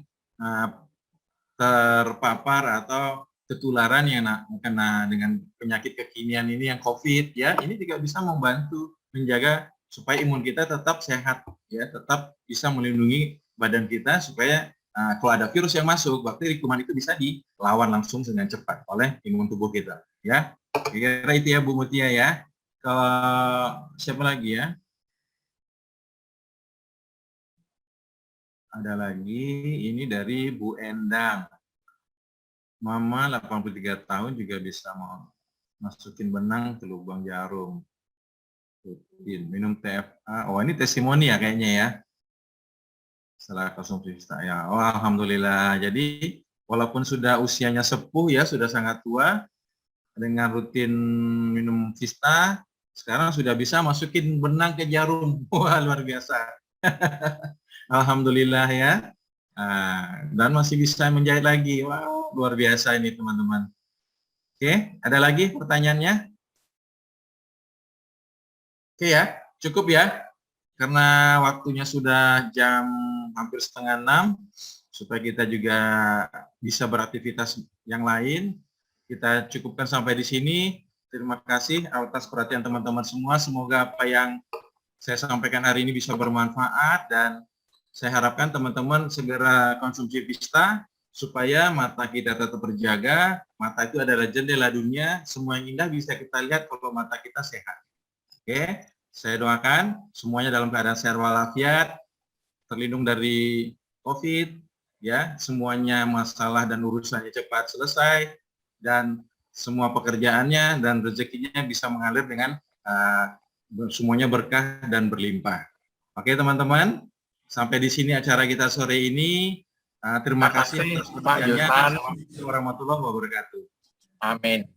terpapar atau ketularan yang kena dengan penyakit kekinian ini yang COVID ya. Ini juga bisa membantu menjaga supaya imun kita tetap sehat ya, tetap bisa melindungi badan kita supaya kalau ada virus yang masuk, bakteri kuman itu bisa dilawan langsung dengan cepat oleh imun tubuh kita. Ya, kira-kira itu ya Bu Mutia ya. Kalau siapa lagi ya? Ada lagi, ini dari Bu Endang. Mama 83 tahun juga bisa mau masukin benang ke lubang jarum. Minum TFA. Oh ini testimoni ya kayaknya ya. Setelah konsumsi Vista ya. Oh, alhamdulillah. Jadi walaupun sudah usianya sepuh ya, sudah sangat tua, dengan rutin minum Vista, sekarang sudah bisa masukin benang ke jarum. Wah, luar biasa. Alhamdulillah ya. Dan masih bisa menjahit lagi. Wow, luar biasa ini teman-teman. Oke, ada lagi pertanyaannya? Oke ya, cukup ya. Karena waktunya sudah jam hampir 5:30, supaya kita juga bisa beraktivitas yang lain, kita cukupkan sampai di sini. Terima kasih atas perhatian teman-teman semua. Semoga apa yang saya sampaikan hari ini bisa bermanfaat dan saya harapkan teman-teman segera konsumsi Vista supaya mata kita tetap terjaga. Mata itu adalah jendela dunia. Semua yang indah bisa kita lihat kalau mata kita sehat. Oke. Saya doakan semuanya dalam keadaan sehat walafiat, terlindung dari COVID, ya, semuanya masalah dan urusannya cepat selesai, dan semua pekerjaannya dan rezekinya bisa mengalir dengan semuanya berkah dan berlimpah. Oke teman-teman, sampai di sini acara kita sore ini. Terima kasih atas perhatiannya. Assalamualaikum warahmatullahi wabarakatuh. Amin.